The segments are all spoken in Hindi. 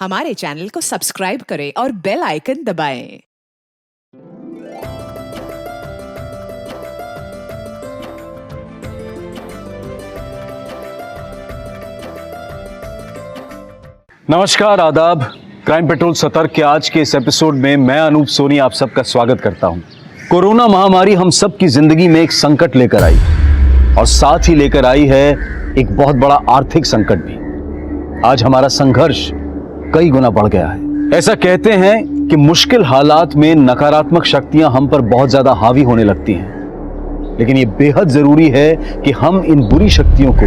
हमारे चैनल को सब्सक्राइब करें और बेल आइकन दबाएं। नमस्कार, आदाब। क्राइम पेट्रोल सतर्क के आज के इस एपिसोड में मैं अनूप सोनी आप सबका स्वागत करता हूं। कोरोना महामारी हम सब की जिंदगी में एक संकट लेकर आई और साथ ही लेकर आई है एक बहुत बड़ा आर्थिक संकट भी। आज हमारा संघर्ष कई गुना बढ़ गया है। ऐसा कहते हैं कि मुश्किल हालात में नकारात्मक शक्तियां हम पर बहुत ज्यादा हावी होने लगती हैं, लेकिन ये बेहद जरूरी है कि हम इन बुरी शक्तियों को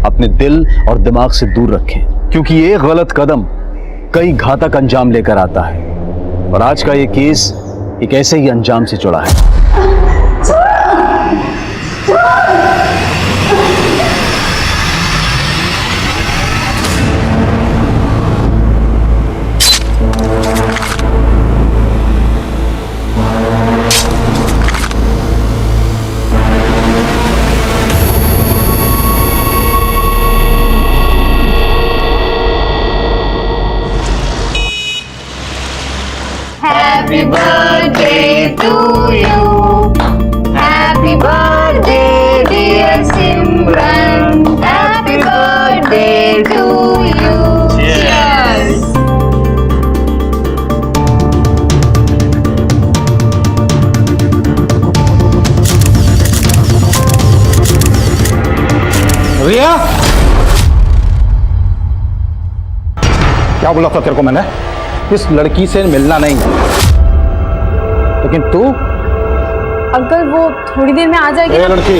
अपने दिल और दिमाग से दूर रखें, क्योंकि ये गलत कदम कई घातक अंजाम लेकर आता है। और आज का ये केस एक ऐसे ही अंजाम से जुड़ा है। Happy birthday to you. Happy birthday, dear Simran. Happy birthday to you. Cheers. रिया, क्या बोला था तेरे को मैंने? इस लड़की से मिलना नहीं, लेकिन तू? अंकल वो थोड़ी देर में आ जाएगी। ए लड़की,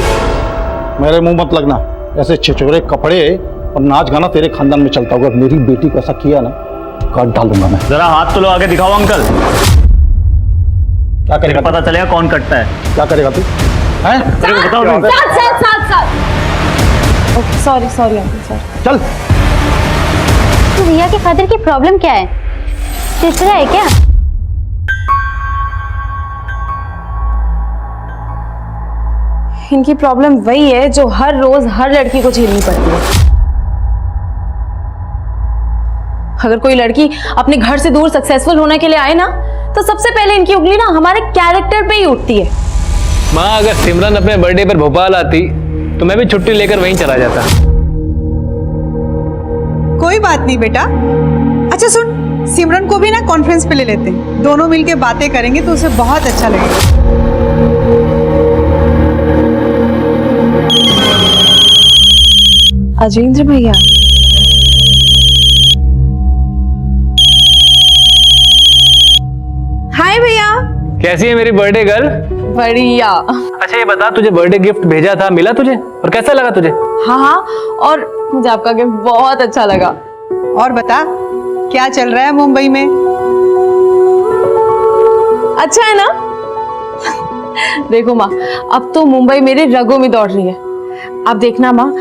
मेरे मुंह मत लगना। ऐसे छिछोरे कपड़े और नाच गाना तेरे खानदान में चलता होगा। मेरी बेटी को ऐसा किया ना, काट डाल दूंगा मैं। जरा हाथ तो लो, आगे दिखाओ अंकल। क्या करेगा? पता चलेगा कौन कटता है। क्या करेगा तू? हैं? बताओ तुम। Sorry uncle, sorry. चल। तो रिया के फादर की प्रॉब्लम क्या है? तीसरा है क्या? इनकी प्रॉब्लम वही है जो हर रोज हर लड़की को झेलनी पड़ती है। अगर कोई लड़की अपने घर से दूर सक्सेसफुल होने के लिए आए ना, तो सबसे पहले इनकी उंगली ना हमारे कैरेक्टर पे ही उठती है। माँ, अगर सिमरन अपने बर्थडे पर भोपाल आती तो मैं भी छुट्टी लेकर वहीं चला जाता। कोई बात नहीं बेटा। अच्छा सुन, सिमरन को भी ना कॉन्फ्रेंस पे ले लेते हैं, दोनों मिलके बातें करेंगे तो उसे बहुत अच्छा लगेगा। अजेंद्र भैया, हाय भैया। कैसी है मेरी बर्थडे गर्ल? बढ़िया। अच्छा ये बता, तुझे बर्थडे गिफ्ट भेजा था, मिला तुझे? और कैसा लगा तुझे? हाँ, और मुझे आपका गिफ्ट बहुत अच्छा लगा। और बता, क्या चल रहा है मुंबई में? अच्छा है ना? देखो माँ, अब तो मुंबई मेरे रगों में दौड़ रही है। अब देखना माँ,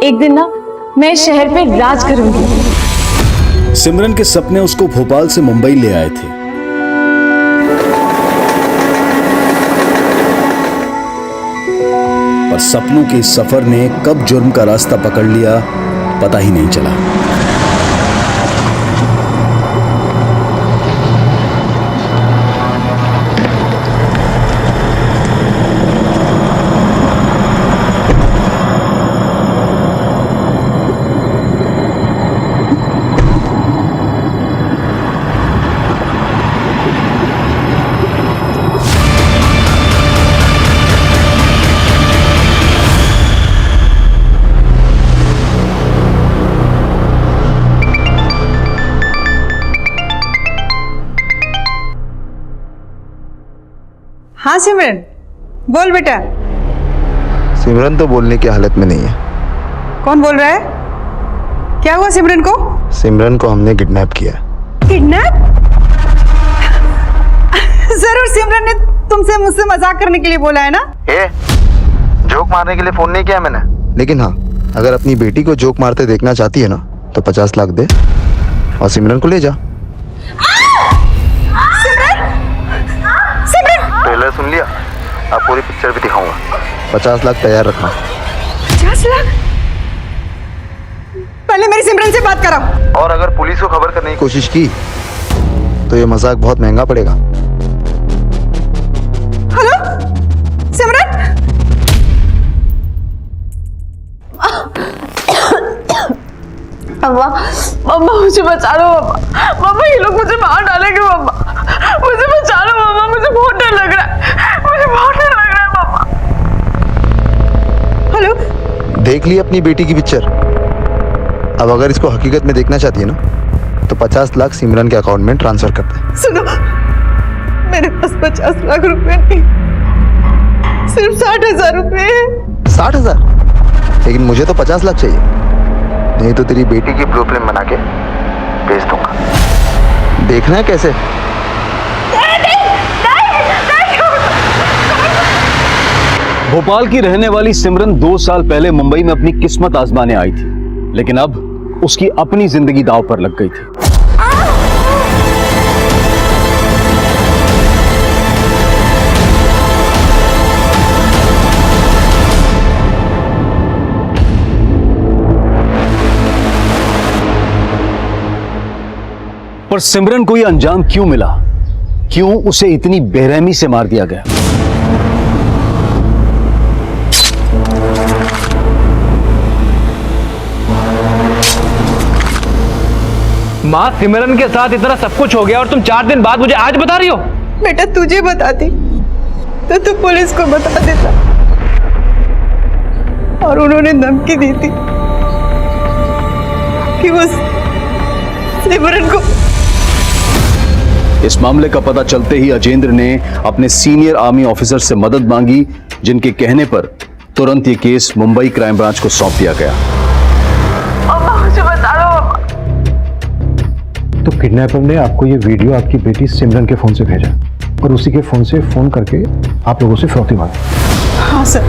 एक दिन ना मैं शहर पे राज करूंगी। सिमरन के सपने उसको भोपाल से मुंबई ले आए थे, पर सपनों के इस सफर ने कब जुर्म का रास्ता पकड़ लिया पता ही नहीं चला। हाँ सिमरन, बोल बेटा। सिमरन तो बोलने की हालत में नहीं है। कौन बोल रहा है? क्या हुआ सिमरन को? सिमरन को हमने किडनैप किया। किडनैप? जरूर सिमरन ने तुमसे मुझसे मजाक करने के लिए बोला है ना? जोक मारने के लिए फोन नहीं किया मैंने। लेकिन हाँ, अगर अपनी बेटी को जोक मारते देखना चाहती है ना, तो 50 लाख दे और सिमरन को ले जा। ट्रेलर सुन लिया? आप पूरी पिक्चर भी दिखाऊंगा। 50 लाख तैयार रखना। 50 लाख? पहले मेरी सिमरन से बात कराओ। और अगर पुलिस को खबर बार करने की कोशिश की तो ये मजाक बहुत महंगा पड़ेगा। हेलो सिमरन। मम्मा मम्मा मुझे बचा लो मम्मा। मम्मा ये लोग मुझे मार डालेंगे मम्मा। मुझे बचा लो मम्मा, मुझे बहुत डर लग रहा है, मुझे बहुत डर लग रहा है मम्मा। हेलो देख ली अपनी बेटी की पिक्चर। अब अगर इसको हकीकत में देखना चाहती है ना तो 50 लाख सिमरन के अकाउंट में ट्रांसफर कर दे। सुनो, मेरे पास 50 लाख रुपए नहीं, सिर्फ 60,000 रुपए है। 60,000? लेकिन मुझे तो 50 लाख चाहिए, नहीं तो तेरी बेटी की ब्लूप्रिंट बना के भेज दूंगा। देखना है कैसे। भोपाल की रहने वाली सिमरन 2 साल पहले मुंबई में अपनी किस्मत आजमाने आई थी, लेकिन अब उसकी अपनी जिंदगी दांव पर लग गई थी। पर सिमरन को यह अंजाम क्यों मिला? क्यों उसे इतनी बेरहमी से मार दिया गया? माँ, सिमरन के साथ इतना सब कुछ हो गया और तुम 4 दिन बाद मुझे आज बता रही हो? बेटा तुझे बताती तो तू पुलिस को बता देता, और उन्होंने धमकी दी थी कि वो सिमरन को। इस मामले का पता चलते ही अजेंद्र ने अपने सीनियर आर्मी ऑफिसर से मदद मांगी, जिनके कहने पर तुरंत ये केस मुंबई क्राइम ब्रांच को सौंप दिया गया। मम्मा मुझे बचा लो मम्मा। तो किडनैपर ने आपको ये वीडियो आपकी बेटी सिमरन के फोन से भेजा और उसी के फोन से फोन करके आप लोगों से फिरौती मांगी। हाँ सर,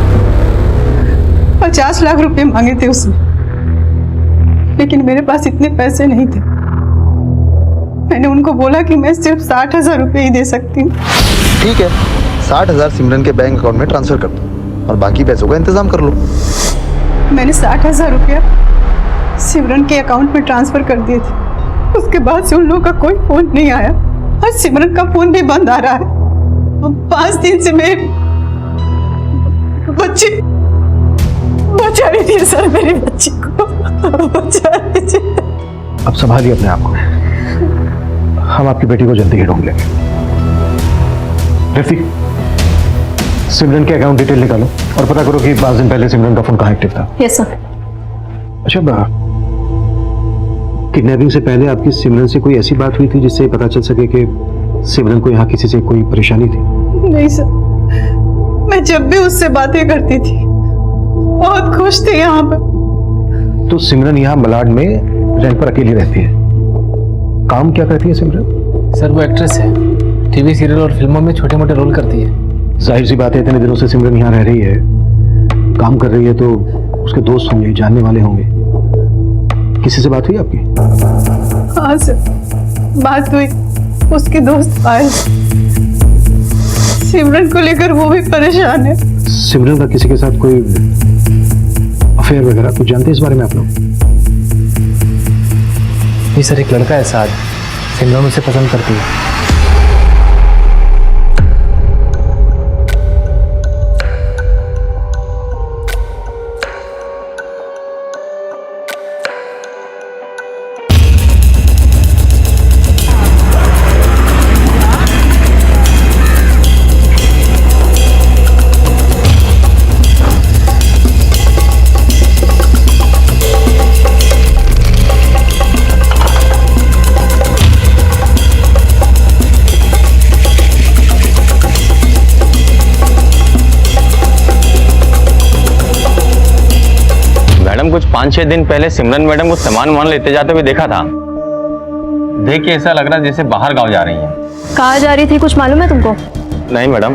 50 लाख रुपए मांगे थे उसने, लेकिन मेरे पास इतने पैसे नहीं थे। मैंने उनको बोला कि मैं सिर्फ 60,000 रुपए ही दे सकती हूँ। ठीक है, 60,000 सिमरन के बैंक अकाउंट में ट्रांसफर कर दो और बाकी पैसों का इंतजाम कर लो। मैंने 60,000 रुपया सिमरन के अकाउंट में ट्रांसफर कर दिए थे। उसके बाद से उन लोगों का कोई फोन नहीं आया और सिमरन का फोन भी बंद आ रहा है। 5 दिन से मैं बच्ची बचा रही थी सर, मेरी बच्ची को बचा रही थी। अब संभालिए अपने आप को, हम आपकी बेटी को जल्दी ही ढूंढ लेंगे। ऋतिक, सिमरन के अकाउंट डिटेल निकालो और पता करो कि 5 दिन पहले सिमरन का फोन कहाँ एक्टिव था। Yes sir. अच्छा, किडनैपिंग से पहले आपकी सिमरन से कोई ऐसी बात हुई थी जिससे पता चल सके कि सिमरन को यहाँ किसी से कोई परेशानी थी? नहीं सर, मैं जब भी उससे बातें करती थी बहुत खुश थी यहाँ पर। तो सिमरन यहाँ मलाड में रेंट पर अकेली रहती है। काम क्या करती है सिमरन? सर वो एक्ट्रेस है, टीवी सीरियल और फिल्मों में छोटे मोटे रोल करती है। जाहिर सी बात है, इतने दिनों से सिमरन यहाँ रह रही है, काम कर रही है, तो उसके दोस्त होंगे, जानने वाले होंगे। किसी से बात हुई आपकी? हाँ सर, बात हुई। उसके दोस्त आए, सिमरन को लेकर वो भी परेशान है। सिमरन का किसी के साथ कोई अफेयर वगैरह कुछ जानते हैं इस बारे में आप लोग? ये सर एक लड़का है साथ, सिमरन उसे पसंद करती है। कुछ 5-6 दिन पहले सिमरन मैडम को सामान लेते जाते हुए देखा था। देख के ऐसा लग रहा है जैसे बाहर गांव जा रही हैं। कहाँ जा रही थी, कुछ मालूम है तुमको? नहीं मैडम।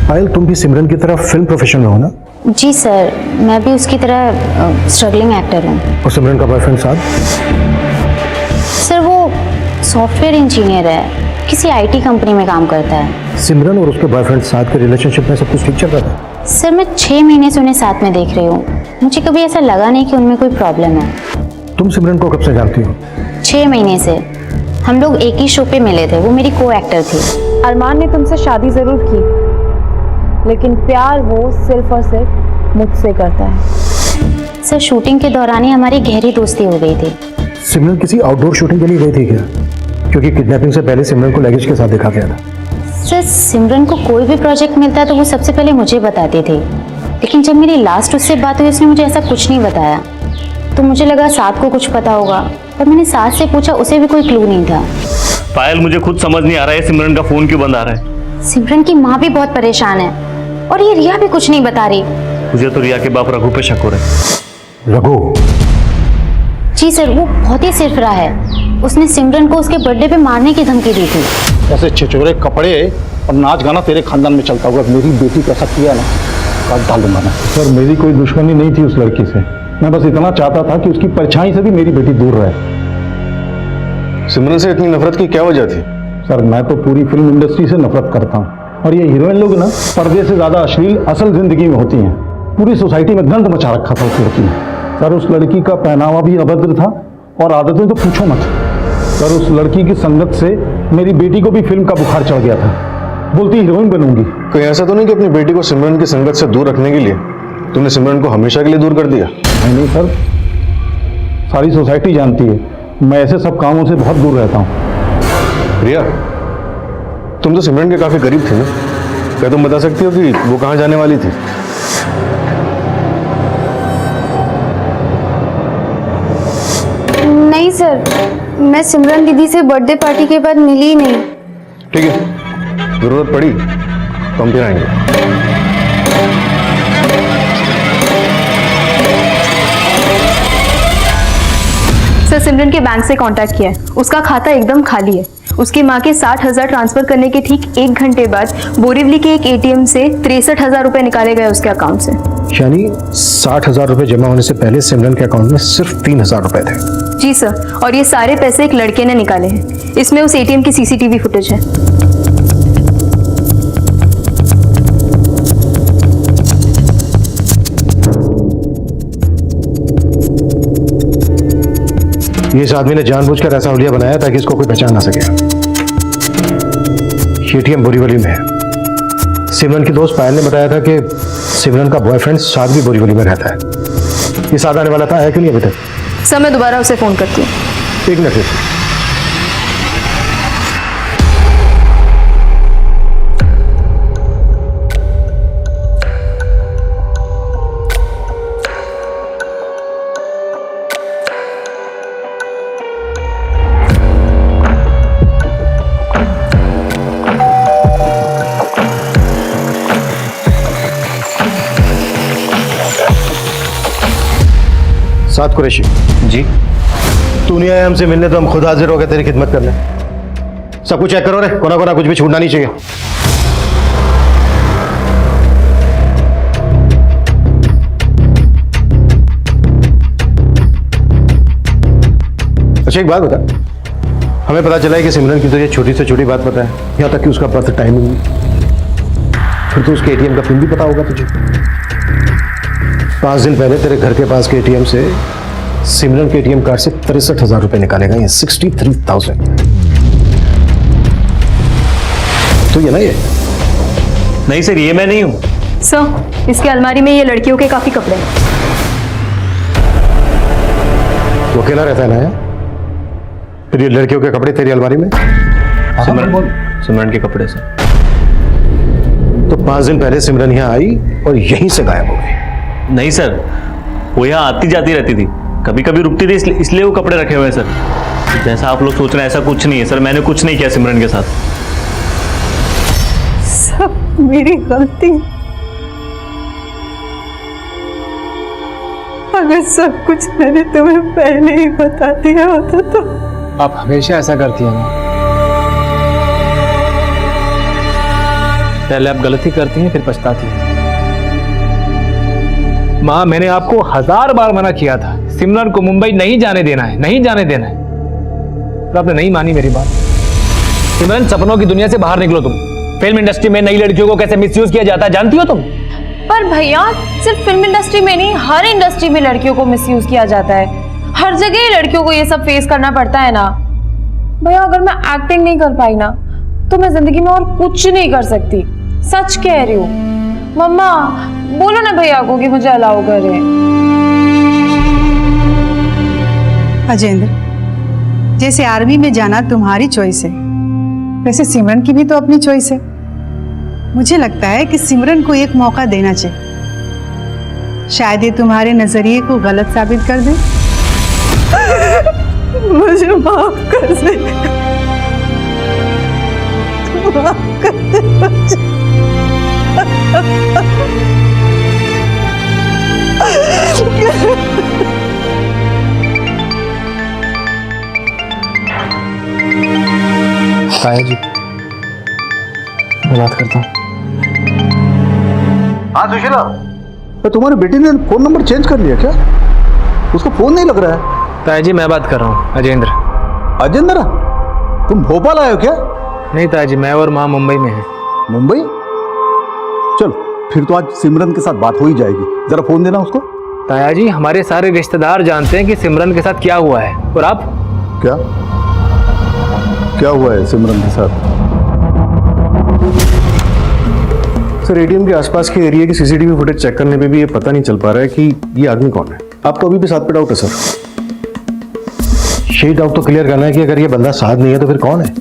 पायल, तुम भी सिमरन की तरह फिल्म प्रोफेशन में हो ना? जी सर, मैं भी उसकी तरह स्ट्रगलिंग एक्टर हूँ। और सिमरन का बॉयफ्रेंड साथ? सर वो सॉफ्टवेयर इंजीनियर है, किसी आईटी कंपनी में काम करता है। सिमरन और उसके बॉयफ्रेंड साथ के रिलेशनशिप में सब कुछ ठीक चल रहा था? सर मैं 6 महीने से उन्हें साथ में देख रही हूँ, मुझे कभी ऐसा लगा नहीं कि उनमें कोई प्रॉब्लम है। तुम सिमरन को कब से जानती हो? 6 महीने से। हम लोग एक ही शो पे मिले थे, वो मेरी को एक्टर थी। अरमान ने तुमसे शादी जरूर की, लेकिन प्यार वो सिर्फ और सिर्फ मुझसे करता है। सर शूटिंग के दौरान ही हमारी गहरी दोस्ती हो गई थी। सिमरन किसी आउटडोर शूटिंग के लिए गई थी क्या? क्योंकि किडनैपिंग से पहले सिमरन को लगेज के साथ देखा गया था। सर सिमरन को कोई भी प्रोजेक्ट मिलता तो वो सबसे पहले मुझे बताती थी, लेकिन जब मेरी लास्ट उससे बात हुई उसने मुझे ऐसा कुछ नहीं बताया। तो मुझे लगा साथ को कुछ पता होगा, पर मैंने साथ से पूछा, उसे भी कोई क्लू नहीं था। पायल, मुझे खुद समझ नहीं आ रहा है सिमरन का फोन क्यों बंद आ रहा है। सिमरन की माँ भी बहुत परेशान है और ये रिया भी कुछ नहीं बता रही। मुझे तो रिया के बाप रघु पे शक हो रहा है। रघु? जी सर, वो बहुत ही सिरफिरा है। उसने सिमरन को उसके बर्थडे पे मारने की धमकी दी थी। ऐसे छिछोरे कपड़े और नाच गाना तेरे खानदान में चलता होगा। मेरी बेटी को ऐसा किया ना, काट डाल दूंगा मैं। सर मेरी कोई दुश्मनी नहीं थी उस लड़की से, मैं बस इतना चाहता था कि उसकी परछाई से भी मेरी बेटी दूर रहे। सिमरन से इतनी नफरत की क्या वजह थी? सर मैं तो पूरी फिल्म इंडस्ट्री से नफरत करता हूँ, और ये हीरोइन लोग ना पर्दे से ज्यादा अश्लील असल जिंदगी में होती हैं। पूरी सोसाइटी में गंद मचा रखा था उस लड़की ने। सर उस लड़की का पहनावा भी अभद्र था और आदतें तो पूछो मत। सर उस लड़की की संगत से मेरी बेटी को भी फिल्म का बुखार चढ़ गया था, बोलती हीरोइन बनूंगी। कहीं ऐसा तो नहीं कि अपनी बेटी को सिमरन की संगत से दूर रखने के लिए तूने सिमरन को हमेशा के लिए दूर कर दिया? नहीं सर, सारी सोसाइटी जानती है मैं ऐसे सब कामों से बहुत दूर रहता हूँ। रिया, तुम तो सिमरन के काफी करीब थे ना, क्या तुम बता सकती हो कि वो कहाँ जाने वाली थी? नहीं सर, मैं सिमरन दीदी से बर्थडे पार्टी के बाद मिली ही नहीं। ठीक है, जरूरत पड़ी तो हम फिर आएंगे। सर सिमरन के बैंक से कांटेक्ट किया है, उसका खाता एकदम खाली है। उसकी माँ के 60,000 ट्रांसफर करने के ठीक 1 घंटे बाद बोरीवली के एक एटीएम से 63,000 रुपए निकाले गए उसके अकाउंट से। यानी 60,000 रुपए जमा होने से पहले सिमरन के अकाउंट में सिर्फ 3,000 रुपए थे। जी सर, और ये सारे पैसे एक लड़के ने निकाले हैं। इसमें उस एटीएम की सीसीटीवी फुटेज है। ये इस आदमी ने जानबूझकर ऐसा हुलिया बनाया ताकि इसको कोई पहचान ना सके। एटीएम बोरीवली में है। सिमरन की दोस्त पायल ने बताया था कि सिमरन का बॉयफ्रेंड साद भी बोरीवली में रहता है। ये साद आने वाला था, है कि नहीं अभी तक? सर मैं दोबारा उसे फोन करती हूँ। एक मिनट। साद कुरैशी जी? तू नहीं आया हमसे मिलने तो हम खुद हाजिर हो गए तेरी खिदमत करने। सब कुछ चेक करो रे, कोना कोना कुछ भी छूटना नहीं चाहिए। अच्छा एक बात बता, हमें पता चला है कि सिमरन की तो ये छोटी से छोटी बात पता है, यहाँ तक कि उसका बर्थ टाइमिंग, फिर तो उसके एटीएम का पिन भी पता होगा तुझे। 5 दिन पहले तेरे घर के पास के एटीएम से सिमरन के एटीएम कार्ड से 63,000 रुपए निकाले गए, 63,000। तो ये ना ये? नहीं सर, ये मैं नहीं हूँ। सर इसके अलमारी में ये लड़कियों के काफी कपड़े हैं। वो अकेला रहता है ना यार? फिर ये लड़कियों के कपड़े तेरी अलमारी में? सिमरन के कपड़े से। तो 5 दिन पहले सिमरन यहाँ आई और यहीं से गायब हो गई। नहीं सर, वो यहाँ आती जाती रहती थी, कभी कभी रुकती थी, इसलिए वो कपड़े रखे हुए हैं सर। जैसा आप लोग सोच रहे हैं ऐसा कुछ नहीं है सर, मैंने कुछ नहीं किया सिमरन के साथ। सब मेरी गलती। अगर सब कुछ मैंने तुम्हें पहले ही बता दिया होता तो। आप हमेशा ऐसा करती हैं ना, पहले आप गलती करती हैं फिर पछताती हैं। माँ मैंने आपको 1000 बार मना किया था, सिमरन को मुंबई नहीं जाने देना है, नहीं जाने देना है, तो आपने नहीं मानी मेरी बात। सिमरन सपनों की दुनिया से बाहर निकलो तुम। फिल्म इंडस्ट्री में नई लड़कियों को कैसे मिसयूज किया जाता है जानती हो तुम? पर भैया सिर्फ फिल्म इंडस्ट्री में नहीं, हर इंडस्ट्री में लड़कियों को मिसयूज किया जाता है। हर जगह ही लड़कियों को ये सब फेस करना पड़ता है ना भैया। अगर मैं एक्टिंग नहीं कर पाई ना तो मैं जिंदगी में और कुछ नहीं कर सकती, सच कह रही हूँ। मम्मा बोलो ना भैया को कि मुझे अलाउ करें। अजेंद्र, जैसे आर्मी में जाना तुम्हारी चॉइस है, वैसे सिमरन की भी तो अपनी चॉइस है। मुझे लगता है कि सिमरन को एक मौका देना चाहिए, शायद ये तुम्हारे नजरिए को गलत साबित कर दे। मुझे माफ कर दे, माफ कर दे मुझे। ताया जी, मैं बात करता हूँ। हाँ सुशीला, तुम्हारी बेटी ने फोन नंबर चेंज कर लिया क्या? उसका फोन नहीं लग रहा है। ताया जी मैं बात कर रहा हूँ, अजेंद्र। अजेंद्र, तुम भोपाल आए हो क्या? नहीं ताया जी, मैं और माँ मुंबई में हैं। मुंबई? चल फिर तो आज सिमरन के साथ बात हो ही जाएगी। जरा फोन देना उसको। ताया जी हमारे सारे रिश्तेदार जानते हैं कि सिमरन के साथ क्या हुआ है, और आप? क्या क्या हुआ है सिमरन के साथ? सर एटीएम के आसपास के एरिया की सीसीटीवी फुटेज चेक करने पे भी ये पता नहीं चल पा रहा है कि ये आदमी कौन है। आपको अभी भी साथ पे डाउट है सर? यही डाउट तो क्लियर करना है कि अगर ये बंदा साथ नहीं है तो फिर कौन है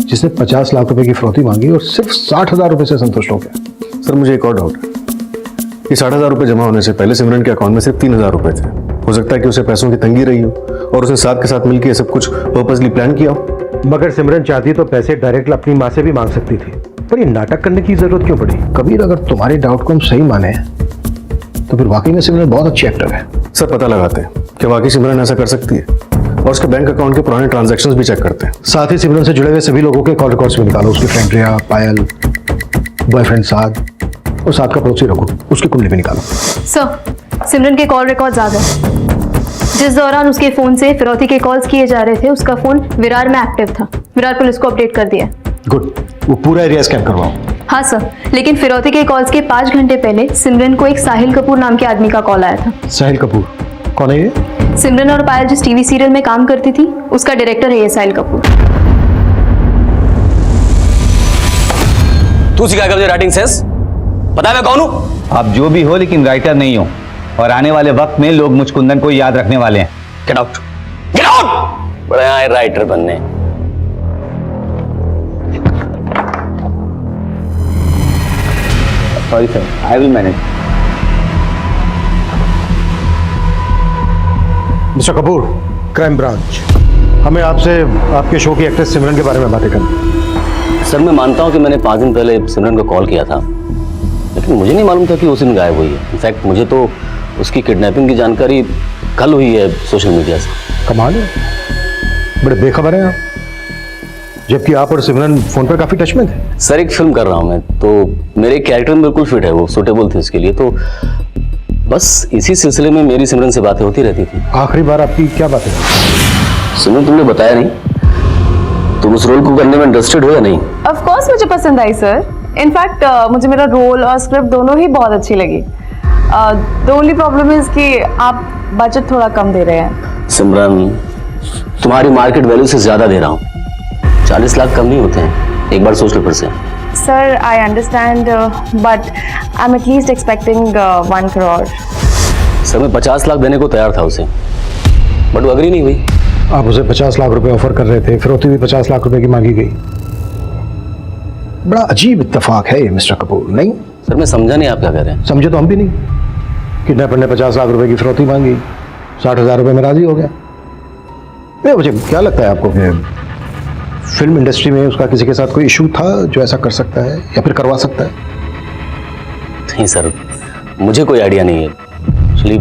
जिसने 50 लाख रुपए की फिरौती मांगी और सिर्फ 60,000 रुपए से संतुष्ट हो गया? सर मुझे एक और डाउट है। ये 60,000 रुपए जमा होने से पहले सिमरन के अकाउंट में सिर्फ 3,000 रुपए थे। हो सकता है कि उसे पैसों की तंगी रही हो और उसने साथ के साथ मिलकर ये सब कुछ पर्पसली प्लान किया हो। मगर सिमरन चाहती तो पैसे डायरेक्ट अपनी माँ से भी मांग सकती थी, पर ये नाटक करने की जरूरत क्यों पड़ी? कबीर, अगर तुम्हारे डाउट को हम सही माने तो फिर वाकई में सिमरन बहुत अच्छी एक्टर है। सर पता लगाते हैं कि वाकई सिमरन ऐसा कर सकती है और उसके बैंक अकाउंट के पुराने ट्रांजैक्शंस भी चेक करते हैं। साथ ही सिमरन से जुड़े हुए सभी लोगों के कॉल रिकॉर्ड्स भी निकालो। उसकी फ्रेंड रिया, पायल, बॉयफ्रेंड साद और साथ का पड़ोसी रघु, उसकी कुंडली भी निकालो। सर सिमरन के कॉल रिकॉर्ड ज्यादा है। जिस दौरान उसके फोन से फिरौती के कॉल्स किए जा रहे थे उसका फोन विरार में एक्टिव था। विरार पुलिस को अपडेट कर दिया। गुड, वो पूरा एरिया स्कैन करवाओ। हाँ सर, लेकिन फिरौती के कॉल्स के 5 घंटे पहले सिमरन को एक साहिल कपूर नाम के आदमी का कॉल आया था। साहिल कपूर कौन है ये? सिमरन और पायल जिस टीवी सीरियल में काम करती थी उसका डायरेक्टर है ये साहिल कपूर। तू सिखा कर मुझे राइटिंग सेंस? पता है मैं कौन हूं? आप जो भी हो लेकिन राइटर नहीं हो, और आने वाले वक्त में लोग मुझ कुंदन को याद रखने वाले हैं। Get out, get out! बड़े आए राइटर बनने। Sorry sir, I will manage. Mister Kapoor, crime branch, हमें आपसे आपके शो की एक्ट्रेस सिमरन के बारे में बातें करनी। सर मैं मानता हूं कि मैंने 5 दिन पहले सिमरन को कॉल किया था, लेकिन मुझे नहीं मालूम था कि उस दिन गायब हुई है। इनफैक्ट मुझे तो उसकी किडनैपिंग की जानकारी कल हुई है सोशल मीडिया से। कमाल है, बड़े बेखबर हैं आप, जबकि आप और सिमरन फोन पर काफी टच में थे। सर एक फिल्म कर रहा हूं मैं, तो मेरे कैरेक्टर में बिल्कुल फिट है, वो सूटेबल थी उसके लिए, तो बस इसी सिलसिले में मेरी सिमरन से बातें होती रहती थी। आखिरी बार आपकी क्या बात है? सिमरन तुमने बताया नहीं, तुम उस रोल को करने में इंटरेस्टेड हो या नहीं? ऑफ कोर्स मुझे पसंद आई सर। इनफैक्ट मुझे मेरा रोल और स्क्रिप्ट दोनों ही बहुत अच्छी लगी। द ओनली प्रॉब्लम इज कि आप बजट थोड़ा कम दे रहे हैं। सिमरन तुम्हारी मार्केट वैल्यू से ज्यादा दे रहा हूँ, 40 लाख कम नहीं होते हैं, एक बार सोच लो फिर से। Sir I understand but I am at least expecting 1 crore. Sir मैं 50 लाख देने को तैयार था उसे, बट वो अग्री नहीं हुई। आप उसे 50 लाख रुपए ऑफर कर रहे थे, फिरौती भी 50 लाख रुपए की मांगी गई। बड़ा अजीब इत्तेफाक है ये मिस्टर कपूर, नहीं? सर मैं समझा नहीं आप क्या कह रहे हैं। समझे तो हम भी नहीं। किडनैपर ने 50 लाख रुपए की फिरौती मांगी, 60,000 रुपए में राजी हो गया। नहीं, मुझे क्या लगता है आपको कि फिल्म इंडस्ट्री में उसका किसी के साथ कोई इशू था जो ऐसा कर सकता है या फिर करवा सकता है? नहीं सर, मुझे कोई आइडिया नहीं है। एक्चुअली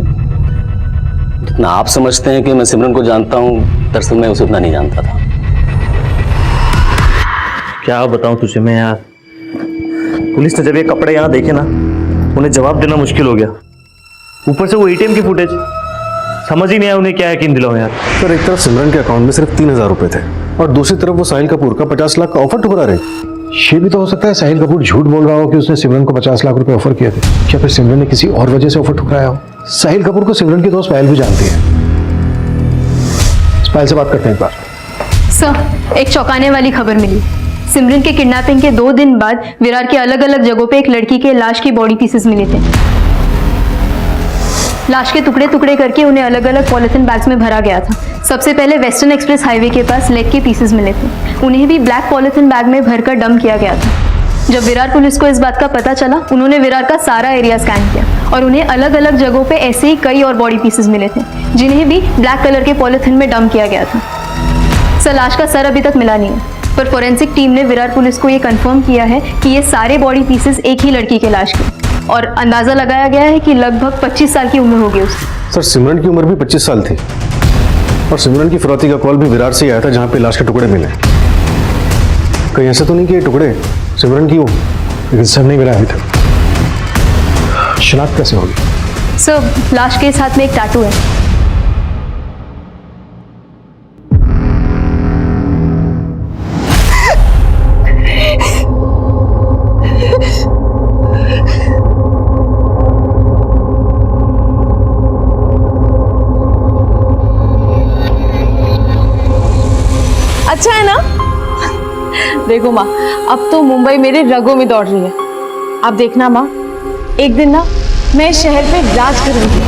जितना आप समझते हैं कि मैं सिमरन को जानता हूँ, दरअसल मैं उसे उतना नहीं जानता था। क्या बताऊं तुझे मैं यार, पुलिस ने जब ये कपड़े यहाँ देखे ना, उन्हें जवाब देना मुश्किल हो गया। ऊपर से वो एटीएम की फुटेज, समझ ही नहीं आया उन्हें क्या यकीन दिलाऊं यार। सर एक तरफ सिमरन के अकाउंट में सिर्फ 3,000 रुपए थे और दूसरी तरफ वो साहिल कपूर का 50 लाख का ऑफर ठुकरा रहे। ये भी तो हो सकता है साहिल कपूर झूठ बोल रहा हो कि उसने सिमरन को 50 लाख रुपए ऑफर किए थे। क्या फिर सिमरन ने किसी और वजह से ऑफर ठुकराया हो? साहिल कपूर को सिमरन की दोस्त पायल भी जानती है। पायल से बात करते हैं एक बार। सर, एक चौंकाने वाली खबर मिली। सिमरन के किडनैपिंग के 2 दिन बाद विरार के अलग अलग जगहों पे एक लड़की के लाश की बॉडी पीसेस मिले थे। लाश के टुकड़े टुकड़े करके उन्हें अलग अलग पॉलिथीन बैग्स में भरा गया था। सबसे पहले वेस्टर्न एक्सप्रेस हाईवे के पास लेग के पीसेस मिले थे। उन्हें भी ब्लैक पॉलिथीन बैग में भरकर डंप किया गया था। जब विरार पुलिस को इस बात का पता चला, उन्होंने विरार का सारा एरिया स्कैन किया और उन्हें अलग अलग जगहों पे ऐसे ही कई और बॉडी पीसेस मिले थे, जिन्हें भी ब्लैक कलर के पॉलिथीन में डंप किया गया था। सर, लाश का सर अभी तक मिला नहीं है, पर फोरेंसिक टीम ने विरार पुलिस को ये कंफर्म किया है कि ये सारे बॉडी पीसेस एक ही लड़की के लाश के, और अंदाजा लगाया गया है कि लगभग 25 साल की उम्र होगी उसकी। सर, सिमरन की उम्र भी 25 साल थी और सिमरन की फिरौती का कॉल भी विरार से ही आया था, जहां पे लाश के टुकड़े मिले। कहीं ऐसा तो नहीं कि ये टुकड़े सिमरन की हो? लेकिन सर नहीं मिला अभी तक। शनाख्त कैसे होगी? सर, लाश के इस हाथ में एक टैटू है। अच्छा है ना? देखो माँ, अब तो मुंबई मेरे रगों में दौड़ रही है। अब देखना माँ, एक दिन ना मैं इस शहर पे राज करूंगी।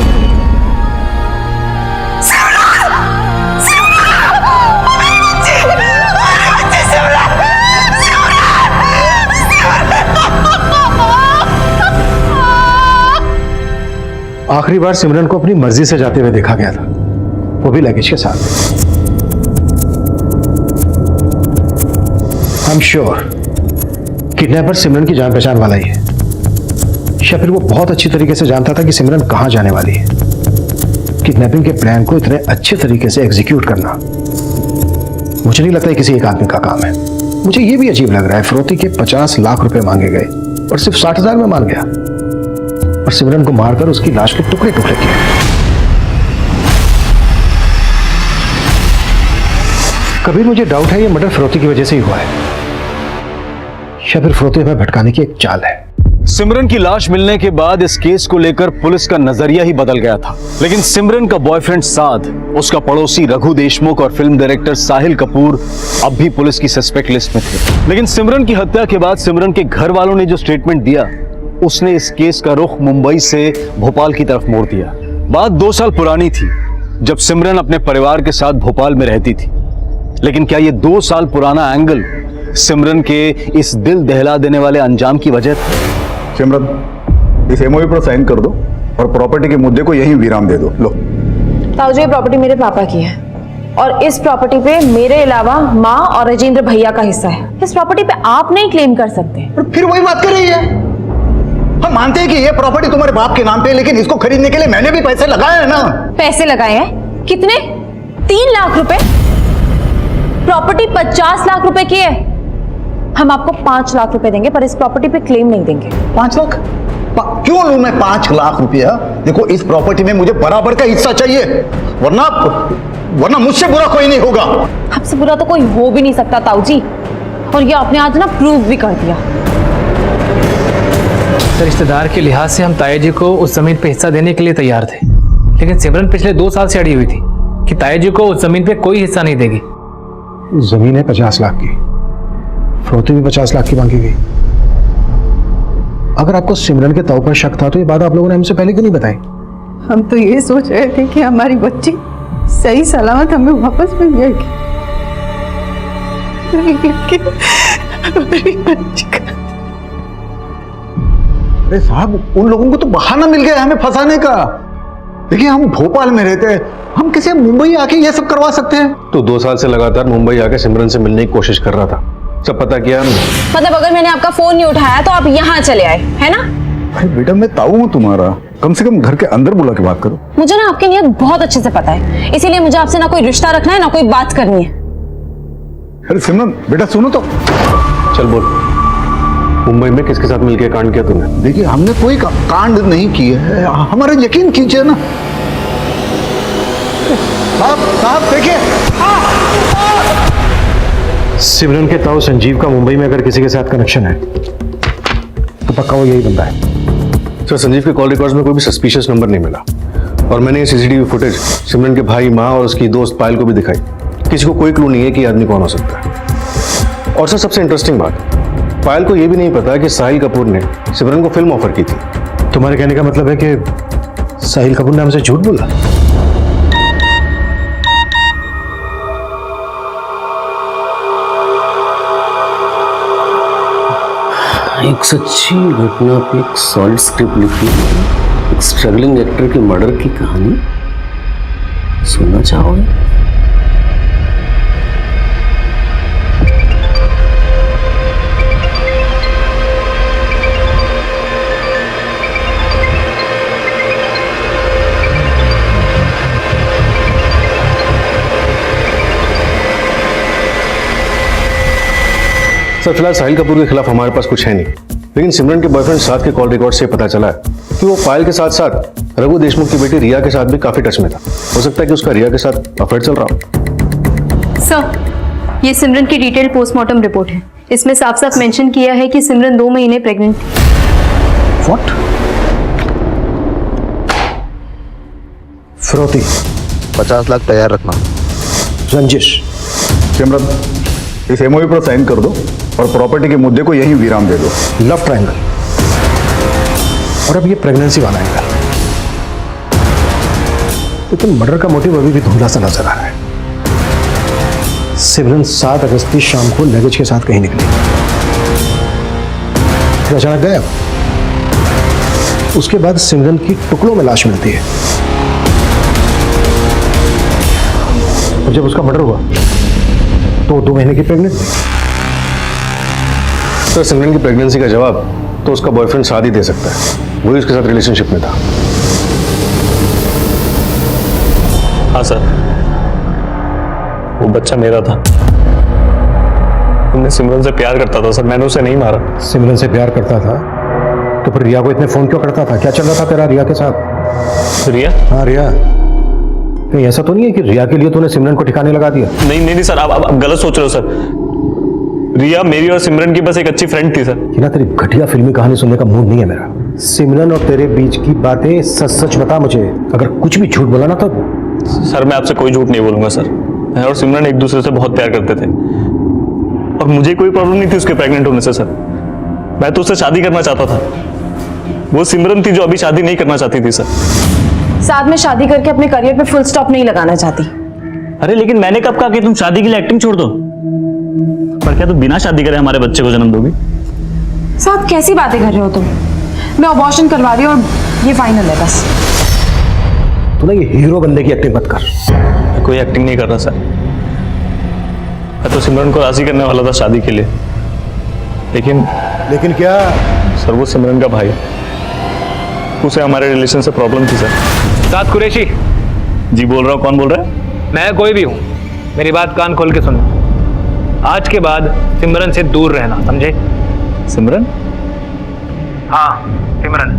आखिरी बार सिमरन को अपनी मर्जी से जाते हुए देखा गया था, वो भी लगेज के साथ। आई एम श्योर किडनैपर सिमरन की जान पहचान वाला ही है, या फिर वो बहुत अच्छी तरीके से जानता था कि सिमरन कहां जाने वाली है। किडनैपिंग के प्लान को इतने अच्छे तरीके से एग्जीक्यूट करना मुझे नहीं लगता है किसी एक आदमी का काम है। मुझे ये भी अजीब लग रहा है, फिरौती के 50 लाख रुपए मांगे गए और सिर्फ 60,000 में मान गया, और सिमरन को मारकर उसकी लाश के टुकड़े टुकड़े किए। कबीर, मुझे डाउट है ये मर्डर फिरौती की वजह से ही हुआ है, या फिर फिरौती हमें भटकाने की एक चाल है। सिमरन की लाश मिलने के बाद इस केस को लेकर पुलिस का नजरिया ही बदल गया था, लेकिन सिमरन का बॉयफ्रेंड साध, उसका पड़ोसी रघु देशमुख और फिल्म डायरेक्टर साहिल कपूर अब भी पुलिस की सस्पेक्ट लिस्ट में थे। लेकिन सिमरन की हत्या के बाद सिमरन के घर वालों ने जो स्टेटमेंट दिया, उसने इस केस का रुख मुंबई से भोपाल की तरफ मोड़ दिया। बात 2 साल पुरानी थी, जब सिमरन अपने परिवार के साथ भोपाल में रहती थी। लेकिन क्या ये 2 साल पुराना एंगल सिमरन के इस दिल दहला देने वाले अंजाम की वजह था? सिमरन, इस एमओयू पर साइन कर दो और प्रॉपर्टी के मुद्दे को यहीं विराम दे दो। लो ताऊ जी, ये प्रॉपर्टी मेरे पापा की है और इस प्रॉपर्टी पे मेरे अलावा माँ और राजेंद्र भैया का हिस्सा है। इस प्रॉपर्टी पे आप नहीं क्लेम कर सकते। फिर वही बात कर रही है। हम मानते हैं कि ये प्रॉपर्टी तुम्हारे बाप के नाम पे है, लेकिन इसको खरीदने के लिए मैंने भी पैसे लगाए हैं ना। पैसे लगाए हैं? कितने? 3 लाख रुपए? प्रॉपर्टी 50 लाख रुपए की है। हम आपको 5 लाख रुपए देंगे, पर इस प्रॉपर्टी पे क्लेम नहीं देंगे। 5 लाख? क्यों लूं मैं 5 लाख रुपया? देखो, इस प्रॉपर्टी में मुझे बराबर का हिस्सा चाहिए, वरना मुझसे बुरा कोई नहीं होगा। आपसे बुरा तो कोई हो भी नहीं सकता ताऊ जी, और ये आपने आज ना प्रूव भी कर दिया। रिश्तेदार के लिहाज से हम ताया जी को उस जमीन पे हिस्सा देने के लिए तैयार थे, लेकिन सिमरन पिछले 2 साल से अड़ी हुई थी कि ताया जी को उस जमीन पे कोई हिस्सा नहीं देगी। जमीन है 50 लाख की, फिरौती भी 50 लाख की मांगी गई। अगर आपको सिमरन के तौर पर शक था तो ये बात आप लोगों ने हमसे पहले क्यों नहीं बताई? हम तो ये सोच रहे थे कि हमारी बच्ची सही सलामत हमें वापस मिल जाएगी, लेकिन हमारी बच्ची का... अरे साहब, उन लोगों को तो बहाना मिल गया हमें फंसाने का। देखिए, हम भोपाल में रहते हैं, हम किसी मुंबई आके ये सब करवा सकते हैं? तो 2 साल से लगातार मुंबई आके सिमरन से मिलने की कोशिश कर रहा था, सब पता किया हमने। मतलब अगर मैंने आपका फोन नहीं उठाया तो आप यहाँ चले आए, है ना? भाई बेटा, मैं ताऊ हूँ तुम्हारा, कम से कम घर के अंदर बुला के बात करो। मुझे ना आपकी नीयत बहुत अच्छे से पता है, इसीलिए मुझे आपसे ना कोई रिश्ता रखना है ना कोई बात करनी है। अरे सिमरन बेटा, सुनो तो। चल बोल, मुंबई में किसके साथ मिलकर कांड किया तूने? देखिए, हमने कोई कांड नहीं किया है, हमारा यकीन कीजिए ना। साहब देखिए, सिमरन के ताऊ संजीव का मुंबई में अगर किसी के साथ कनेक्शन है तो पक्का वो यही बंदा है। सर, संजीव के कॉल रिकॉर्ड्स में कोई भी सस्पिशियस नंबर नहीं मिला और मैंने ये सीसीटीवी फुटेज सिमरन के भाई, माँ और उसकी दोस्त पायल को भी दिखाई। किसी को कोई क्लू नहीं है कि आदमी कौन हो सकता है। और सर, सबसे इंटरेस्टिंग बात, पायल को यह भी नहीं पता कि साहिल कपूर ने सिमरन को फिल्म ऑफर की थी। तुम्हारे कहने का मतलब है कि साहिल कपूर ने हमसे झूठ बोला? एक सच्ची घटना पे एक सॉलिड स्क्रिप्ट लिखी है, एक स्ट्रगलिंग एक्टर के मर्डर की कहानी। सुनना चाहोगे? सर, फिलहाल साहिल कपूर के खिलाफ हमारे पास कुछ है नहीं, लेकिन सिमरन के बॉयफ्रेंड साथ के कॉल रिकॉर्ड से पता चला है कि वो पायल के साथ साथ रघु देशमुख की बेटी रिया के साथ भी काफी टच में था। हो सकता है कि उसका रिया के साथ अफेयर चल रहा हो। सर, ये सिमरन की डिटेल पोस्टमार्टम रिपोर्ट है। इसमें साफ साफ मेंशन किया है कि सिमरन 2 महीने प्रेग्नेंट थी। व्हाट? फिरौती 50 लाख तैयार रखना। रंजिश, सिमरन, इस एमओयू पर साइन कर दो और प्रॉपर्टी के मुद्दे को यहीं विराम दे दो। लव ट्रायंगल और अब ये प्रेगनेंसी वाला एंगल। लेकिन मर्डर का मोटिव अभी भी धुंधला सा नजर आ रहा है। सिमरन 7 अगस्त की शाम को लगेज के साथ कहीं निकली, फिर अचानक गायब। उसके बाद सिमरन की टुकड़ों में लाश मिलती है और जब उसका मर्डर हुआ तो 2 महीने की प्रेग्नेंट थी। सर, सिमरन की प्रेगनेंसी का जवाब तो उसका बॉयफ्रेंड साथ ही दे सकता है, वही उसके साथ रिलेशनशिप में था। हाँ सर, वो बच्चा मेरा था। मैं सिमरन से प्यार करता था सर, मैंने उसे नहीं मारा। सिमरन से प्यार करता था तो फिर रिया को इतने फोन क्यों करता था? क्या चल रहा था तेरा रिया के साथ? रिया? हाँ, रिया। कहीं ऐसा तो नहीं है कि रिया के लिए तूने सिमरन को ठिकाने लगा दिया? नहीं सर, आप गलत सोच रहे हो सर। रिया मेरी और सिमरन की बस एक अच्छी फ्रेंड थी सर। ना, तेरी घटिया फिल्मी कहानी सुनने का मूड नहीं है मेरा। सिमरन और तेरे बीच की बातें सच सच बता मुझे। अगर कुछ भी झूठ बोला ना तो। सर, मैं आपसे कोई झूठ नहीं बोलूंगा सर। मैं और सिमरन एक दूसरे से बहुत प्यार करते थे और मुझे कोई प्रॉब्लम नहीं थी उसके प्रेग्नेंट होने से सर। मैं तो उससे शादी करना चाहता था। वो सिमरन थी जो अभी शादी नहीं करना चाहती थी सर। साथ में शादी करके अपने करियर पे फुल स्टॉप नहीं लगाना चाहती। अरे लेकिन मैंने कब कहा कि तुम शादी के लिए एक्टिंग छोड़ दो? पर क्या तुम बिना शादी करे हमारे बच्चे को जन्म दोगी? साथ कैसी बातें कर रहे हो तुम? मैं अबॉर्शन करवा रही हूँ और ये फाइनल है बस। तू ना ये हीरो बंदे की एक्टिंग मत कर। मैं कोई एक्टिंग नहीं कर रहा सर। मैं तो सिमरन को राजी करने वाला था शादी के लिए, लेकिन क्या? सर, वो सिमरन का भाई, उसे हमारे रिलेशन से प्रॉब्लम थी सर। साथ कुरैशी जी बोल रहा हूँ। कौन बोल रहा है? मैं कोई भी हूँ, मेरी बात कान खोल के सुनो। आज के बाद सिमरन से दूर रहना, समझे? सिमरन? हाँ, सिमरन।